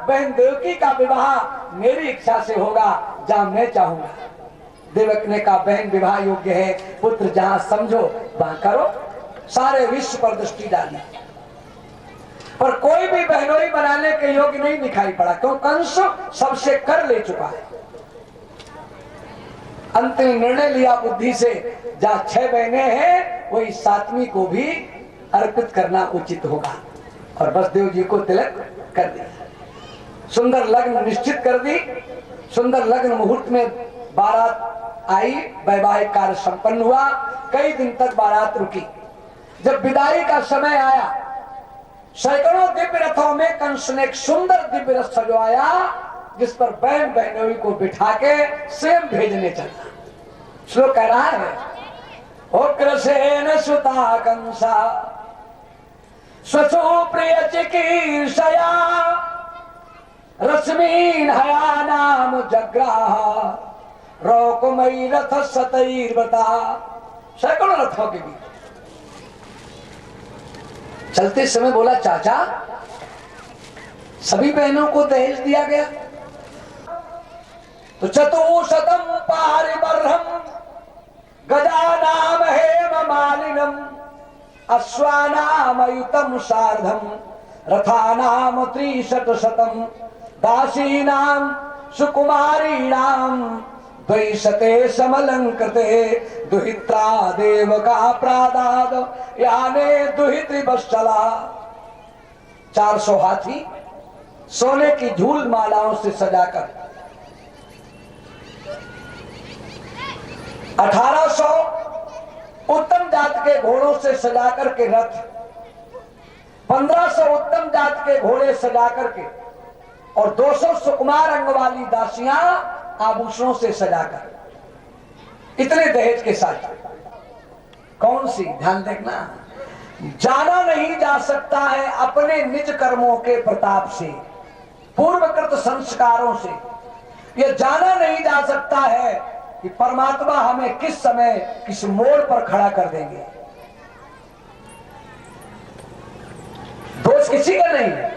बहन देवकी का विवाह मेरी इच्छा से होगा, जहां मैं चाहूंगा। देवक ने कहा बहन विवाह योग्य है, पुत्र जहां समझो वहां करो। सारे विश्व पर दृष्टि डाली, पर कोई भी बहनोई बनाने के योग्य नहीं दिखाई पड़ा, क्यों? कंस सबसे कर ले चुका है। अंतिम निर्णय लिया बुद्धि से, जहां 6 बहनें हैं वही 7वीं को भी अर्पित करना उचित होगा। और वसुदेव जी को तिलक कर दिया, सुंदर लग्न निश्चित कर दी। सुंदर लग्न मुहूर्त में बारात आई, वैवाहिक कार्य संपन्न हुआ। कई दिन तक बारात रुकी। जब विदाई का समय आया, सैकड़ों दिव्य रथों में कंस ने एक सुंदर दिव्य रथ सजवाया, जिस पर बहन बहनोई को बिठा के स्वयं भेजने चला। श्लोक कह रहा है, उग्रसेन सुता कंसा स्वसु प्रिय चिकीर्षया रश्मीन हया नाम जग्राह रोकमयी रथ सतैर्वता। सैकड़ों रथों के बीच चलते समय बोला, चाचा सभी बहनों को दहेज दिया गया। तो चतुशतम पारिबर्हम गजानाम हेम मालिनम अश्वानामयुतम सार्धम रथानाम 63 दासीनाम सुकुमारीणाम द्वैशते समलंकृते दुहित्रा देवका प्रादाद याने दुहित्री बश्चला। 400 हाथी सोने की झूल मालाओं से सजाकर, 1800 उत्तम जात के घोड़ों से सजाकर के रथ, 1500 उत्तम जात के घोड़े सजाकर के, और 200 सुकुमार अंग वाली दासियां आभूषणों से सजाकर, इतने दहेज के साथ। कौन सी? ध्यान देखना, जाना नहीं जा सकता है अपने निज कर्मों के प्रताप से, पूर्वकृत संस्कारों से। यह जाना नहीं जा सकता है कि परमात्मा हमें किस समय किस मोड़ पर खड़ा कर देंगे। दोष किसी का नहीं है।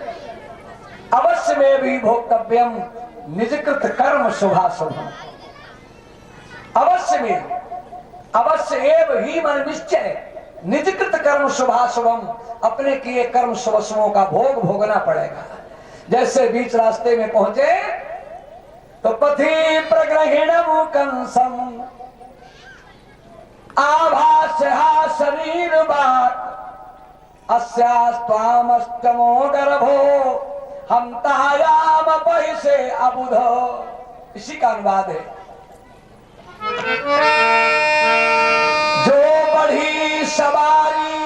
अवश्य में भी भोक्तव्यम निजकृत कर्म शुभाशुभम। अवश्य में, अवश्य एव ही मन निश्चय निजकृत कर्म शुभाशुभम। अपने किए कर्म शुभ शुभों का भोग भोगना पड़ेगा। जैसे बीच रास्ते में पहुंचे तो पथि प्रग्रहिणम कंसम आभास्या शरीर बात अस्यास्त्वामष्टमो गर्भो हम तायाम बहिषे अबुधो। इसी का अनुवाद है। जो बढ़ी सवारी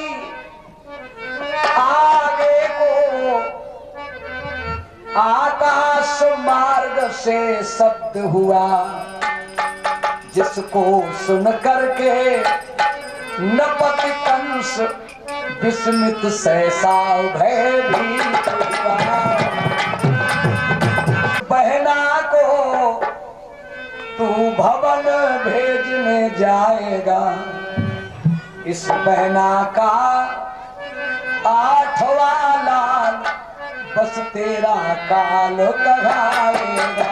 आगे को आकाश मार्ग से शब्द हुआ, जिसको सुन करके नपति कंस विस्मित सहसा भयभीत हुआ। बहना को तू भवन भेजने जाएगा, इस बहना का 8वां लाल बस तेरा काल कढ़ाएगा।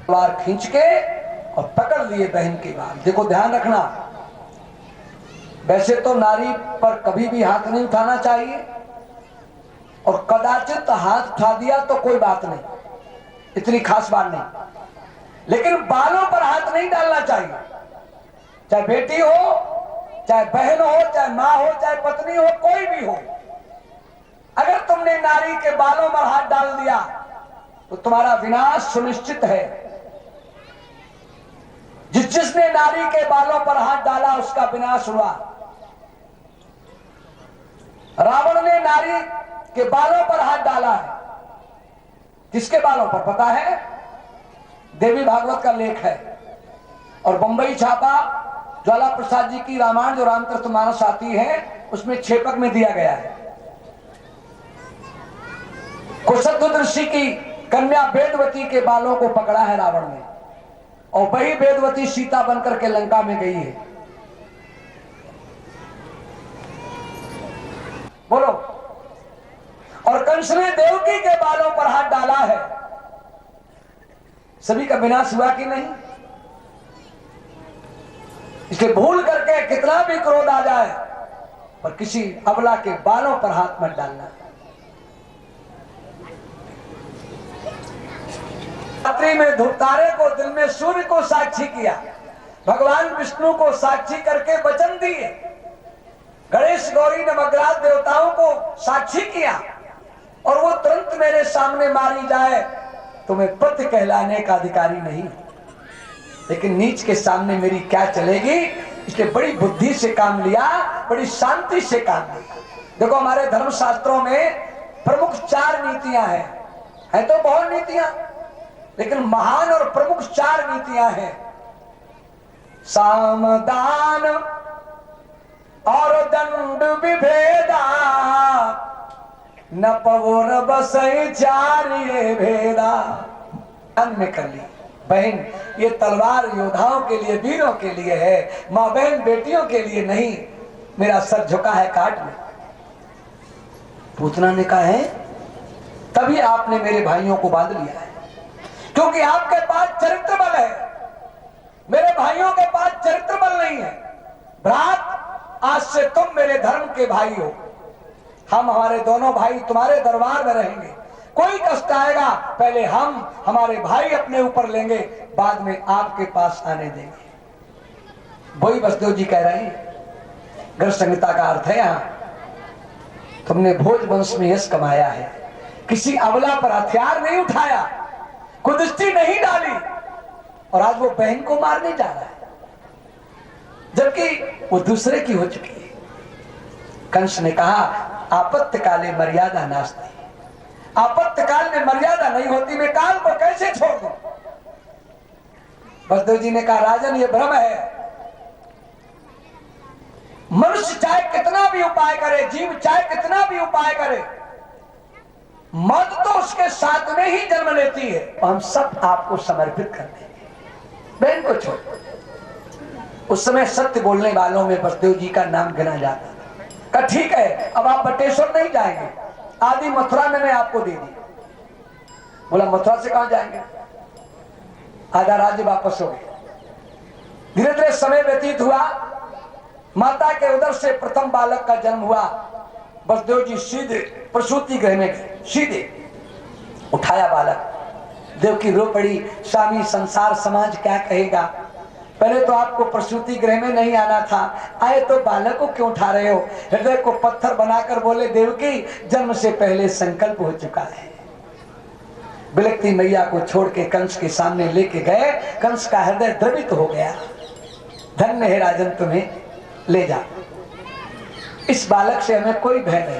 बार खींच के और पकड़ लिए बहन की बात। देखो ध्यान रखना, वैसे तो नारी पर कभी भी हाथ नहीं उठाना चाहिए, और कदाचित हाथ उठा दिया तो कोई बात नहीं, इतनी खास बात नहीं, लेकिन बालों पर हाथ नहीं डालना चाहिए। चाहे बेटी हो, चाहे बहन हो, चाहे माँ हो, चाहे पत्नी हो, कोई भी हो। अगर तुमने नारी के बालों पर हाथ डाल दिया तो तुम्हारा विनाश सुनिश्चित है। जिसने नारी के बालों पर हाथ डाला उसका विनाश हुआ। रावण ने नारी के बालों पर हाथ डाला है। किसके बालों पर पता है? देवी भागवत का लेख है। और बंबई छापा ज्वाला प्रसाद जी की रामायण जो रामकृष्ण मानस आती है, उसमें छेपक में दिया गया है। कुशध्वज ऋषि की कन्या वेदवती के बालों को पकड़ा है रावण ने, और वही वेदवती सीता बनकर के लंका में गई है। बोलो। और कंस ने देवकी के बालों पर हाथ डाला है। सभी का विनाश हुआ कि नहीं? इसलिए भूल करके कितना भी क्रोध आ जाए, पर किसी अबला के बालों पर हाथ मत डालना। रात्रि में धूपतारे को, दिन में सूर्य को साक्षी किया, भगवान विष्णु को साक्षी करके वचन दिए, गणेश गौरी नवग्रह देवताओं को साक्षी किया, और वो तुरंत मेरे सामने मारी जाए तो मैं पति कहलाने का अधिकारी नहीं। लेकिन नीच के सामने मेरी क्या चलेगी, इसलिए बड़ी बुद्धि से काम लिया, बड़ी शांति से काम लिया। देखो हमारे धर्म शास्त्रों में प्रमुख 4 नीतियां हैं तो बहुत नीतियां, लेकिन महान और प्रमुख 4 नीतियां हैं। साम दान और दंड विभेदा, न पवोर बसई 4 ये भेदा। अंत में कर ली बहन, ये तलवार योद्धाओं के लिए, वीरों के लिए है, माँ बहन बेटियों के लिए नहीं। मेरा सर झुका है काट में। पूतना ने कहा है तभी आपने मेरे भाइयों को बांध लिया है, क्योंकि आपके पास चरित्र बल है, मेरे भाइयों के पास चरित्र बल नहीं है। भ्रात, आज से तुम मेरे धर्म के भाई हो, हम हमारे दोनों भाई तुम्हारे दरबार में रहेंगे। कोई कष्ट आएगा पहले हम हमारे भाई अपने ऊपर लेंगे, बाद में आपके पास आने देंगे। वही वसुदेव जी कह रहे हैं। गर्भ संहिता का अर्थ है यहां तुमने भोज वंश में यश कमाया है, किसी अबला पर हथियार नहीं उठाया, कुदृष्टि नहीं डाली, और आज वो बहन को मारने जा रहा है, जबकि वो दूसरे की हो चुकी है। कंस ने कहा आपत्ति काले मर्यादा नास्ति, आपत्ति काल में मर्यादा नहीं होती, मैं काल को कैसे छोड़ दूं? वसुदेव जी ने कहा राजन ये भ्रम है। मनुष्य चाहे कितना भी उपाय करे, जीव चाहे कितना भी उपाय करे, मौत तो उसके साथ में ही जन्म लेती है। हम सब आपको समर्पित कर देंगे, बहन को छोड़। उस समय सत्य बोलने वालों में वसुदेव जी का नाम गिना जाता था। कहा ठीक है, अब आप बटेश्वर नहीं जाएंगे, आदि मथुरा में मैं आपको दे दी। बोला मथुरा से कहां जाएंगे, आधा राज्य वापस हो गया। धीरे धीरे समय व्यतीत हुआ, माता के उदर से प्रथम बालक का जन्म हुआ। वसुदेव जी सीधे प्रसूति गृह में गए, सीधे उठाया बालक। देवकी रो पड़ी, स्वामी संसार समाज क्या कहेगा, पहले तो आपको प्रसूति गृह में नहीं आना था, आए तो बालक को क्यों उठा रहे हो? हृदय को पत्थर बनाकर बोले देवकी जन्म से पहले संकल्प हो चुका है। बिलकती मैया को छोड़ के कंस के सामने लेके गए, कंस का हृदय द्रवित हो गया। धन्य है राजन, तुम्हें ले जा, इस बालक से हमें कोई भय नहीं।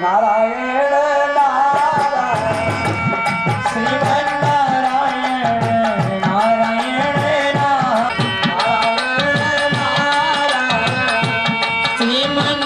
नारायण नारायण श्रीमन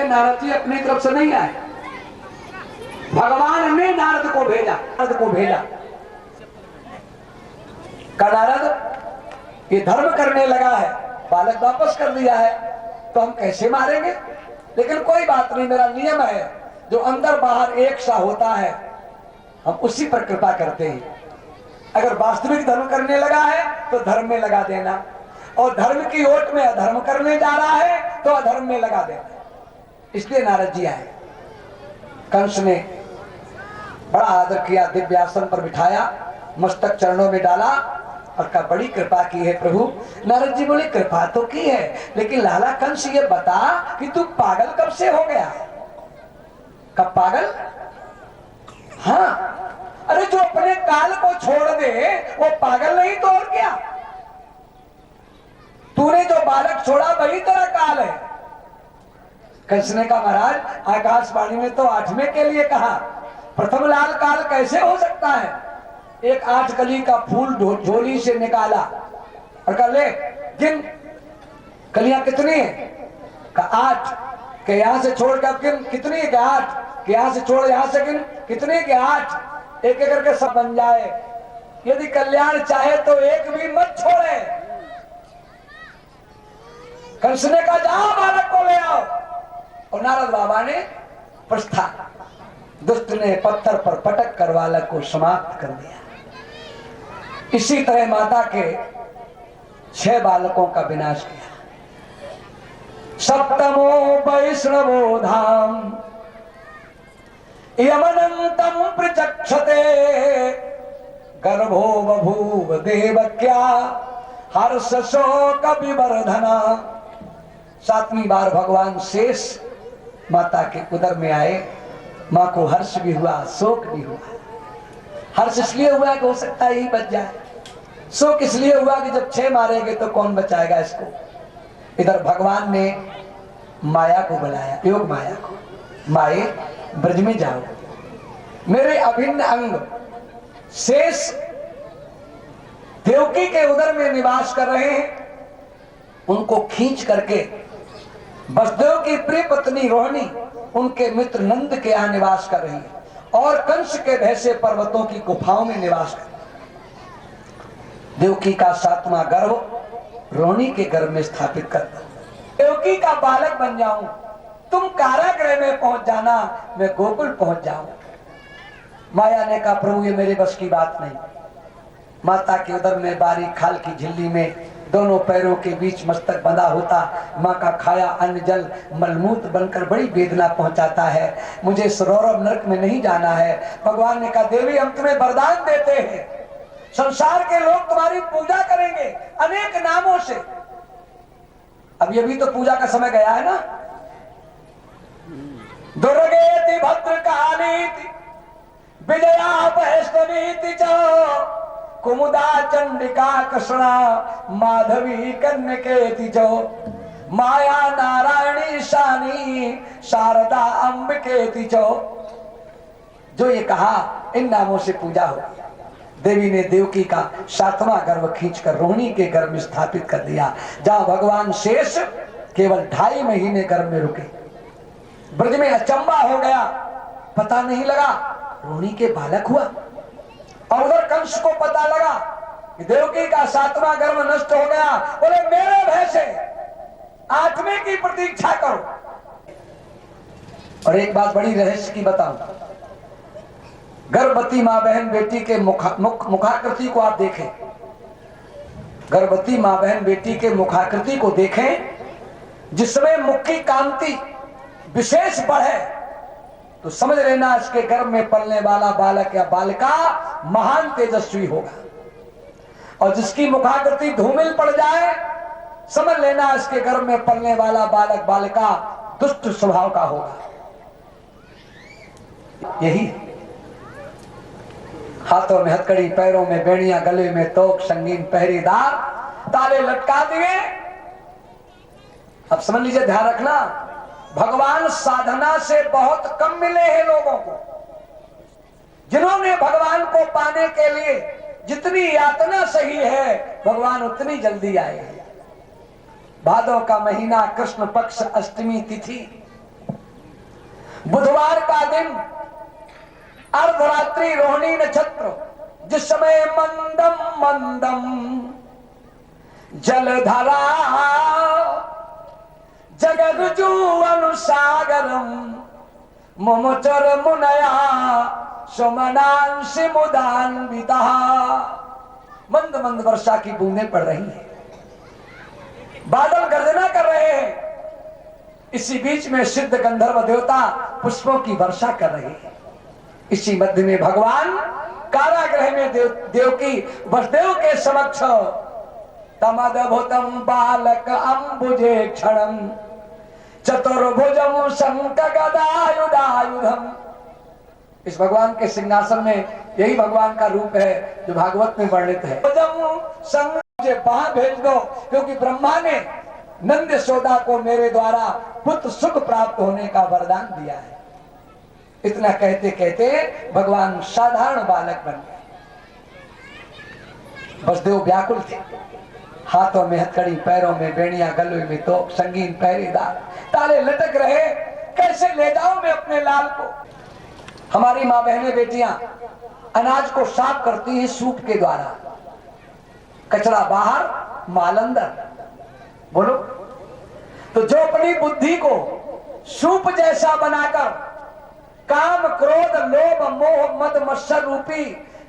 नारद जी अपनी तरफ से नहीं आए, भगवान ने नारद को भेजा। नारद ये धर्म करने लगा है, बालक वापस कर दिया है, तो हम कैसे मारेंगे? लेकिन कोई बात नहीं, मेरा नियम है, जो अंदर बाहर एक सा होता है हम उसी पर कृपा करते हैं। अगर वास्तविक धर्म करने लगा है तो धर्म में लगा देना, और धर्म की ओट में अधर्म करने जा रहा है तो अधर्म में लगा देना। इसलिए नारद जी आए। कंस ने बड़ा आदर किया, दिव्यासन पर बिठाया, मस्तक चरणों में डाला और कहा बड़ी कृपा की है प्रभु। नारद जी बोले कृपा तो की है, लेकिन लाला कंस ये बता कि तू पागल कब से हो गया? कब पागल? हाँ, अरे जो अपने काल को छोड़ दे वो पागल नहीं तो और क्या? तूने जो बालक छोड़ा वही तेरा काल है। कंस ने कहा महाराज आकाशवाणी ने तो 8वें के लिए कहा, प्रथम लाल काल कैसे हो सकता है? एक 8 कली का फूल झोली से निकाला और कहा ले गिन, कलियां कितनी है? कहा 8। के यहां से छोड़ कर गिन, कितनी है? 8। के यहां से छोड़ यहां से गिन, कितनी है? 8। एक एक करके सब बन जाए। यदि कल्याण चाहे तो एक भी मत छोड़े। कंस ने कहा जाओ बालक को ले आओ, और नारद बाबा ने प्रस्थान। दुष्ट ने पत्थर पर पटक कर बालक को समाप्त कर दिया। इसी तरह माता के 6 बालकों का विनाश किया। सप्तमो वैष्णवो धाम यमनंतम प्रचक्षते गर्भो बभूव देवक्या हर्ष शोक विवर्धना। 7वीं बार भगवान शेष माता के उदर में आए। मां को हर्ष भी हुआ, शोक भी हुआ। हर्ष इसलिए हुआ कि हो सकता है यही बच जाए, शोक इसलिए हुआ कि जब 6 मारेंगे तो कौन बचाएगा इसको। इधर भगवान ने माया को बुलाया, योग माया को, माए ब्रज में जाओ, मेरे अभिन्न अंग शेष देवकी के उदर में निवास कर रहे हैं, उनको खींच करके वसुदेव की प्रिय पत्नी रोहिणी उनके मित्र नंद के यहाँ निवास कर रही है, और कंस के भय से पर्वतों की गुफाओं में निवास कर। देवकी का 7वां गर्भ रोहिणी के गर्भ में स्थापित करता, देवकी का बालक बन जाऊं, तुम कारागृह में पहुंच जाना, मैं गोकुल पहुंच जाऊं। माया ने कहा प्रभु ये मेरे बस की बात नहीं। माता के उदर में बारीक खाल की झिल्ली में दोनों पैरों के बीच मस्तक बंधा होता, माँ का खाया अन्न जल मलमूत्र बनकर बड़ी वेदना पहुंचाता है। मुझे सौरभ नरक में नहीं जाना है। भगवान ने कहा देवी हम तुम्हें वरदान देते हैं, संसार के लोग तुम्हारी पूजा करेंगे अनेक नामों से। अब ये भी तो पूजा का समय गया है ना। दुर्गेति भद्रकालीति विजया वैष्णवीति च कुमुदा चंडिका कृष्णा माधवी कन्यकेति जो माया नारायणी शानी शारदा अंबिकेति जो ये कहा इन नामों से पूजा हो। देवी ने देवकी का 7वां गर्भ खींचकर रोहिणी के गर्भ में स्थापित कर दिया, जहां भगवान शेष केवल 2.5 महीने गर्भ में रुके। ब्रज में अचंबा हो गया, पता नहीं लगा रोहिणी के बालक हुआ। और उधर कंस को पता लगा कि देवकी का 7वां गर्भ नष्ट हो गया। बोले मेरे भय से 8वें की प्रतीक्षा करो। और एक बात बड़ी रहस्य की बताऊं, गर्भवती मां बहन बेटी के मुखाकृति को आप देखें, गर्भवती मां बहन बेटी के मुखाकृति को देखें, जिसमें मुख की कांति विशेष बढ़े तो समझ लेना इसके गर्भ में पलने वाला बालक या बालिका महान तेजस्वी होगा। और जिसकी मुखाकृति धूमिल पड़ जाए समझ लेना इसके गर्भ में पलने वाला बालक बालिका दुष्ट स्वभाव का होगा। यही हाथों में हथकड़ी, पैरों में बेड़ियां, गले में तोक, संगीन पहरेदार, ताले लटका दिए। अब समझ लीजिए, ध्यान रखना, भगवान साधना से बहुत कम मिले हैं लोगों को। जिन्होंने भगवान को पाने के लिए जितनी यातना सही है, भगवान उतनी जल्दी आए हैं। भादव का महीना, कृष्ण पक्ष अष्टमी तिथि, बुधवार का दिन, अर्धरात्रि, रोहिणी नक्षत्र, जिस समय मंदम मंदम जलधरा जगरुजु अनुसागरम मुमुचर मुनया सुमनांशि मुदान्विता। मंद मंद वर्षा की बूंदें पड़ रही हैं, बादल गर्जना कर रहे हैं। इसी बीच में सिद्ध गंधर्व देवता पुष्पों की वर्षा कर रहे हैं। इसी मध्य में भगवान कारागृह में देवकी वसुदेव के समक्ष तमदभुतम बालक अंबुजे क्षणम चतुर्भुजम शंख गदायुधायुधम। इस भगवान के सिंहासन में यही भगवान का रूप है जो भागवत में वर्णित है। मुझे वहां भेज दो, क्योंकि ब्रह्मा ने नंद यशोदा को मेरे द्वारा पुत्र सुख प्राप्त होने का वरदान दिया है। इतना कहते कहते भगवान साधारण बालक बन गए। वसुदेव व्याकुल थे, हाथों में हथकड़ी, पैरों में बेड़ियां, गले में तो संगीन पहरेदार, ताले लटक रहे। कैसे ले जाऊं मैं अपने लाल को? हमारी माँ बहनें बेटियां अनाज को साफ करती हैं सूप के द्वारा, कचरा बाहर माल अंदर। बोलो, तो जो अपनी बुद्धि को सूप जैसा बनाकर काम, क्रोध, लोभ, मोह, मद, मत्सर रूपी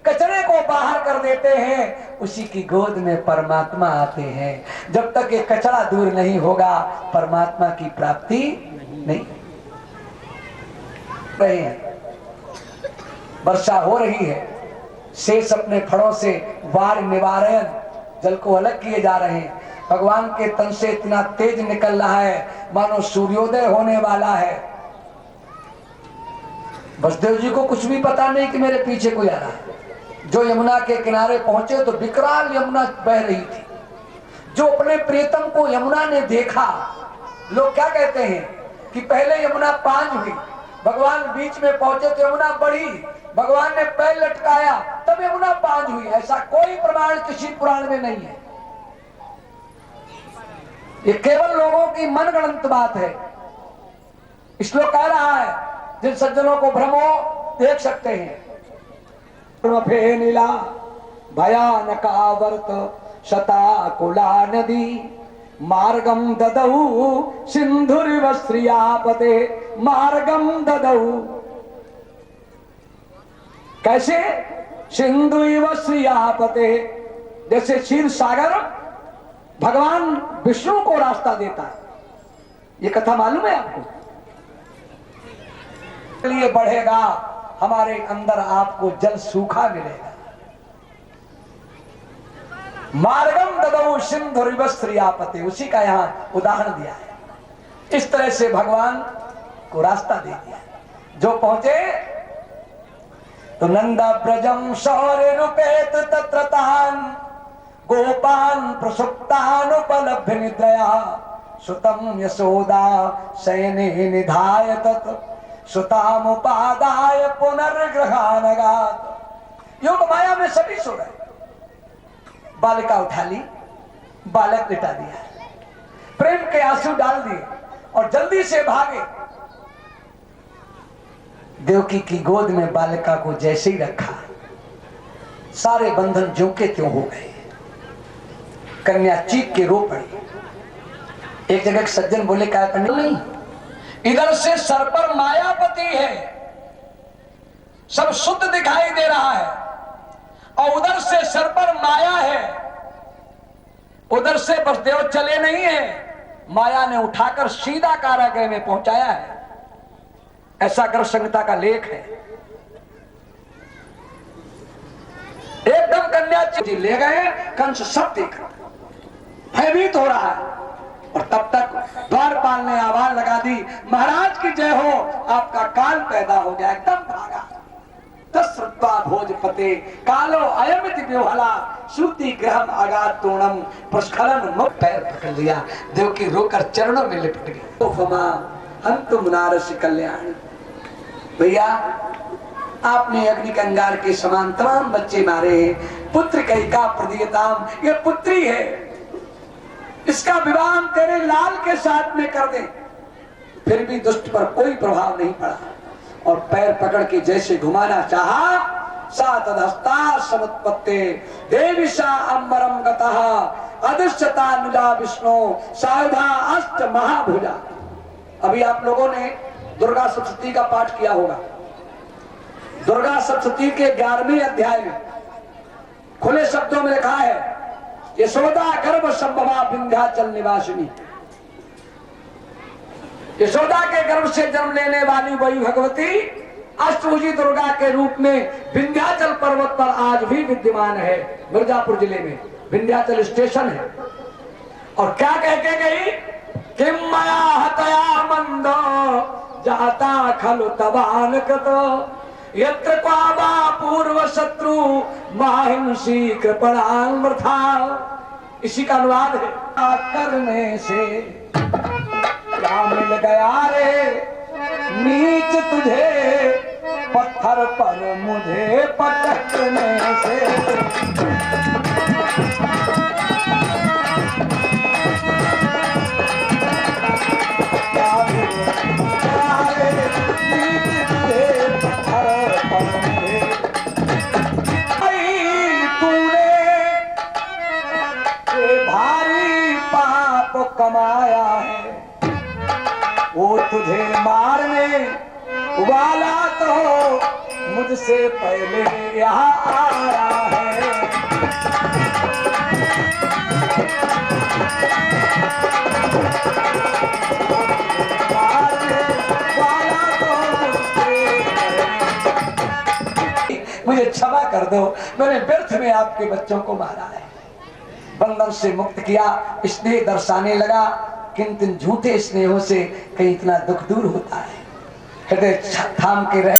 कचरे को बाहर कर देते हैं, उसी की गोद में परमात्मा आते हैं। जब तक ये कचरा दूर नहीं होगा परमात्मा की प्राप्ति नहीं। वर्षा हो रही है, शेष अपने फड़ों से वार निवारण जल को अलग किए जा रहे हैं। भगवान के तन से इतना तेज निकल रहा है मानो सूर्योदय होने वाला है। वसुदेव जी को कुछ भी पता नहीं कि मेरे पीछे कोई आ रहा है। जो यमुना के किनारे पहुंचे तो विकराल यमुना बह रही थी। जो अपने प्रियतम को यमुना ने देखा, लोग क्या कहते हैं कि पहले यमुना पांच हुई, भगवान बीच में पहुंचे तो यमुना बढ़ी, भगवान ने पैर लटकाया तब यमुना पांच हुई। ऐसा कोई प्रमाण किसी पुराण में नहीं है। ये केवल लोगों की मनगढ़ंत बात है। श्लोक कह रहा है, जिन सज्जनों को भ्रम हो देख सकते हैं। नीला भयानकावर्त शताकुला नदी मार्गम ददौ सिंधुरिव श्रियापते मार्गम ददौ। कैसे? सिंधुरिव श्रियापते, जैसे क्षीर सागर भगवान विष्णु को रास्ता देता है। ये कथा मालूम है आपको? लिए बढ़ेगा हमारे अंदर आपको जल सूखा मिलेगा। मार्गम ददौ सिंधुरिव श्रियापते, उसी का यहां उदाहरण दिया है। इस तरह से भगवान को रास्ता दे दिया। जो पहुंचे तो नंदा ब्रजम शौर्य रूपेत तत्रतान गोपान प्रसुप्तान उपलभ्य निद्रया सुतम यशोदा शयने निधाय तत् सुतामुपादाय पुनर्ग्रहानगात। योग माया में सभी सो गए। बालिका उठा ली, बालक लिटा दिया, प्रेम के आंसू डाल दिए और जल्दी से भागे। देवकी की गोद में बालिका को जैसे ही रखा, सारे बंधन ज्यों के त्यों हो गए। कन्या चीख के रो पड़ी। एक जगह सज्जन बोले, क्या करने नहीं, इधर से सर पर मायापति है, सब शुद्ध दिखाई दे रहा है, और उधर से सर पर माया है। उधर से वसुदेव चले नहीं है, माया ने उठाकर सीधा कारागृह में पहुंचाया है। ऐसा गर्भ संहिता का लेख है। एकदम कन्या चिट्ठी ले गए, कंस सब देख भयभीत हो रहा है। और तब तक द्वारपाल ने आवाज लगा दी, महाराज की जय हो, आपका काल पैदा हो गया। एकदम भागा। तस्रुत्वा भोजपते कालो अयमिति व्योहला सूति ग्रहम आगात तोणम प्रस्खलन मुख। पैर पकड़ लिया, देवकी रोकर चरणों में लिपट गई। ओफमा अंतुम नारसी कल्याण। भैया, आपने अग्नि कंगार के समान तमाम बच्चे मारे हैं, पुत्र कैका प्रदीयताम, ये पुत्री है, इसका विवाह हम तेरे लाल के साथ में कर दें। फिर भी दुष्ट पर कोई प्रभाव नहीं पड़ा और पैर पकड़ के जैसे घुमाना चाहा, सात हस्ता समुत्पत्ते देविशा अंबरम गतः अदृश्यता नुजा विष्णु साधा अष्ट महाभुजा। अभी आप लोगों ने दुर्गा सप्तशती का पाठ किया होगा। दुर्गा सप्तशती के 11वें अध्याय में खुले शब्दों में लिखा है, यशोदा गर्भ संभवा विंध्याचल निवासिनी। यशोदा के गर्भ से जन्म लेने वाली वही भगवती अष्टभुजी दुर्गा के रूप में विंध्याचल पर्वत पर आज भी विद्यमान है। मिर्जापुर जिले में विंध्याचल स्टेशन है। और क्या कह के गई? किम मया हतया मंदो जाता खलु तबान कतो यत्र क्वावा पूर्व शत्रु माहिंसी कृपणां वृथा। इसी का अनुवाद है। करने से क्या मिल गया रे नीच तुझे, पत्थर पर मुझे पटकने से। क्या मिल गया रे नीच तुझे, पत्थर पर मुझे। तूने ये भारी पाप कमाया है, वो तुझे मारने वाला तो मुझसे पहले यहाँ आया है। मारने वाला तो मुझसे मुझे क्षमा कर दो, मैंने व्यर्थ में आपके बच्चों को मारा है। बंधन से मुक्त किया, स्नेह दर्शाने लगा, किंतु झूठे स्नेहों से कहीं इतना दुख दूर होता है। हृदय थाम के रहे।